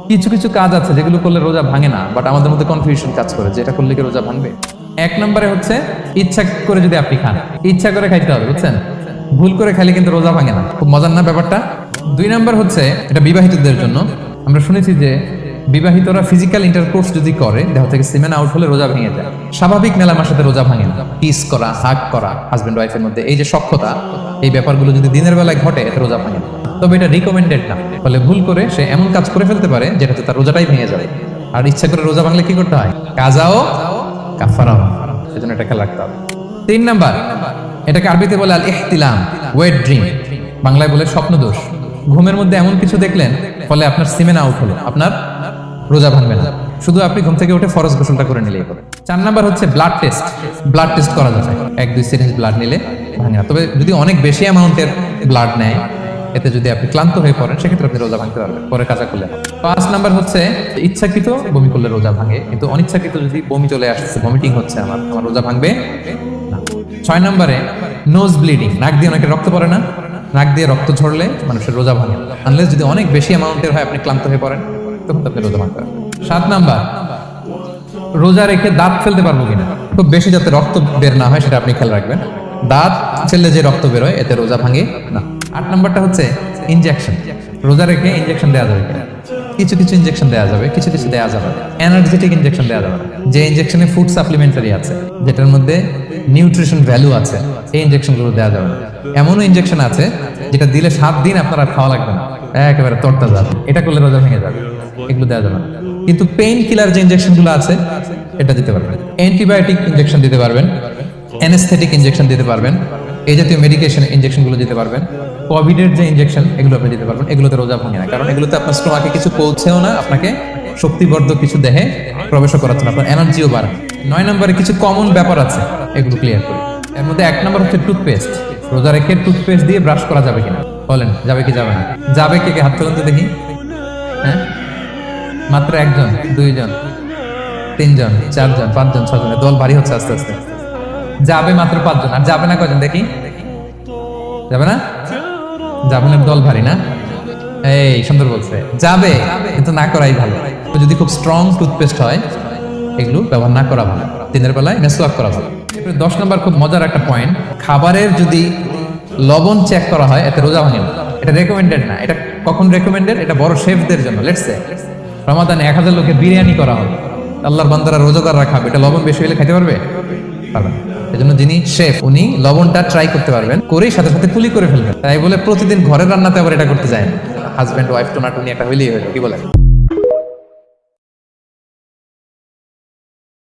কিছু কিছু কাজ আছে যেগুলো করলে রোজা ভাঙে না, বাট আমাদের মধ্যে কনফিউশন কাজ করে যে এটা করলে কি রোজা ভাঙবে। এক নম্বরে হচ্ছে ইচ্ছা করে যদি আপনি খান, ইচ্ছা করে খাইতে হবে, বুঝছেন? ভুল করে খাইলে কিন্তু রোজা ভাঙে না। খুব মজার না ব্যাপারটা? দুই নাম্বার হচ্ছে এটা বিবাহিতদের জন্য। আমরা শুনেছি যে বিবাহিতরা ফিজিক্যাল ইন্টারকোর্স যদি করে, দেহ থেকে সিমেন আউট হলে রোজা ভেঙে যায়। স্বাভাবিক মেলামেশার সাথে রোজা ভাঙে না। কিস করা, হাগ করা হাজবেন্ড ওয়াইফের মধ্যে, এই যে সখ্যতা, এই ব্যাপারগুলো যদি দিনের বেলায় ঘটে এতে রোজা ভাঙে না। তবে এটা রিকমেন্ডেড না, ফলে ভুল করে সে এমন কাজ করে ফেলতে পারে যেটাতে তার রোজাটাই ভেঙে যাবে। আর ইচ্ছা করে রোজা ভাঙলে কি করতে হয়? কাজাও কাফারাও, সেজন্য এটা খেয়াল রাখতে হবে। তিন নাম্বার, এটাকে আরবিতে বলে আল ইহতিলাম, ওয়েট ড্রিম, বাংলায় বলে স্বপ্ন দোষ। ঘুমের মধ্যে এমন কিছু দেখলেন ফলে আপনার সিমেন আউট হলো, আপনার রোজা ভাঙবে না, শুধু আপনি ঘুম থেকে উঠে ফরজ গোসলটা করে নিলেই হবে। চার নাম্বার হচ্ছে ব্লাড টেস্ট। ব্লাড টেস্ট করা যাবে, 1-2 সিরিঞ্জ ব্লাড নিলে ভাঙে না। তবে যদি অনেক বেশি অ্যামাউন্টের ব্লাড নেয়, এতে যদি আপনি ক্লান্ত হয়ে পড়েন সেক্ষেত্রে আপনি রোজা ভাঙতে পারবেন পরে কাজা করলে। 5 নাম্বার হচ্ছে ইচ্ছাকৃত বমি করলে রোজা ভাঙে, কিন্তু অনিচ্ছাকৃত যদি বমি চলে আসছে, ভমিটিং হচ্ছে, আমার রোজা ভাঙবে না। 6 নাম্বারে নোজ ব্লিডিং, নাক দিয়ে অনেকে রক্ত পড়ে না, নাক দিয়ে রক্ত ঝরলে মানুষের রোজা ভাঙে, আনলেস যদি অনেক বেশি অ্যামাউন্টের হয়, আপনি ক্লান্ত হয়ে পড়েন, তখন আপনি রোজা ভাঙতে পারবেন। 7 নাম্বার, রোজা রেখে দাঁত ফেলতে পারবো কিনা, খুব বেশি যাতে রক্ত বের না হয় সেটা আপনি খেয়াল রাখবেন। দাঁত ফেললে যে রক্ত বের হয় এতে রোজা ভাঙে না। 8 নাম্বারটা হচ্ছে ইনজেকশন। রোজা রেখে ইনজেকশন দেওয়া যাবে কিনা? কিছু কিছু ইনজেকশন দেওয়া যাবে, কিছু কিছু দেওয়া যাবে না। এনার্জেটিক ইনজেকশন দেওয়া যাবে না। যে ইনজেকশনে ফুড সাপ্লিমেন্টারি আছে, যেটার মধ্যে নিউট্রিশন ভ্যালু আছে, এই ইনজেকশনগুলো দেওয়া যাবে না। এমনও ইনজেকশন আছে যেটা দিলে 7 দিন আপনার আর খাওয়া লাগবে না, একেবারে তরতা যাবে, এটা করলে রোজা ভেঙে যাবে, এগুলো দেওয়া যাবে না। কিন্তু পেইন কিলার যে ইনজেকশনগুলো আছে এটা দিতে পারবেন, অ্যান্টিবায়োটিক ইনজেকশন দিতে পারবেন, অ্যানেস্থেটিক ইনজেকশন দিতে পারবেন, এই জাতীয় মেডিকেশন ইনজেকশনগুলো দিতে পারবেন। কোভিডের যে ইনজেকশন এগুলো আপনি দিতে পারবেন, এগুলোতে রোজা ভাঙে না, কারণ এগুলোতে আপনার স্টোমাকে কিছু পৌঁছেও না, আপনাকে শক্তিবর্ধক কিছু দেহে প্রবেশও করাচ্ছে না, আপনার এনার্জিও বাড়ে। 9 নম্বরে কিছু কমন ব্যাপার আছে, এগুলো ক্লিয়ার করি। এর মধ্যে 1 নম্বর হচ্ছে টুথপেস্ট। রোজা রেখে টুথপেস্ট দিয়ে ব্রাশ করা যাবে কিনা বলেন, যাবে কি যাবে না? যাবে, কে কে হাত তুলতে দেখি। হ্যাঁ, মাত্র 1 জন, 2 জন, 3 জন, 4 জন, 5 জন, 6 জন, দল ভারী হচ্ছে আস্তে আস্তে। যাবে মাত্র 5 জন, আর যাবে না কয়জন দেখি? যাবে না? যাবে না, দল ভারী না? এই সুন্দর বলছে, যাবে, কিন্তু না করাই ভালো। যদি খুব স্ট্রং টুথপেস্ট হয়, এগুলো ব্যবহার না করা ভালো, দিনের বেলায় মেসওয়াক করা ভালো। 10 নম্বর খুব মজার একটা পয়েন্ট, খাবারের যদি লবণ চেক করা হয় এতে রোজা ভাঙে না। এটা রেকমেন্ডেড না। এটা কখন রেকমেন্ডেড? এটা বড় শেফদের জন্য। লেটস সে রমাদানে 1000 লোকে বিরিয়ানি করা হবে, আল্লাহর বান্দারা রোজাদাররা খাবে, এটা লবণ বেশি হলে খাইতে পারবে? পারবে না। এজন্য যিনি শেফ উনি লবণটা ট্রাই করতে পারবেন, করেই সাথে সাথে কুলি করে ফেলবেন। তাই বলে প্রতিদিন ঘরের রান্নাতে আবার এটা করতে যায় না। হাজবেন্ড ওয়াইফ টোনাটুনি একটা হইলেই হইলো, কি বলেন?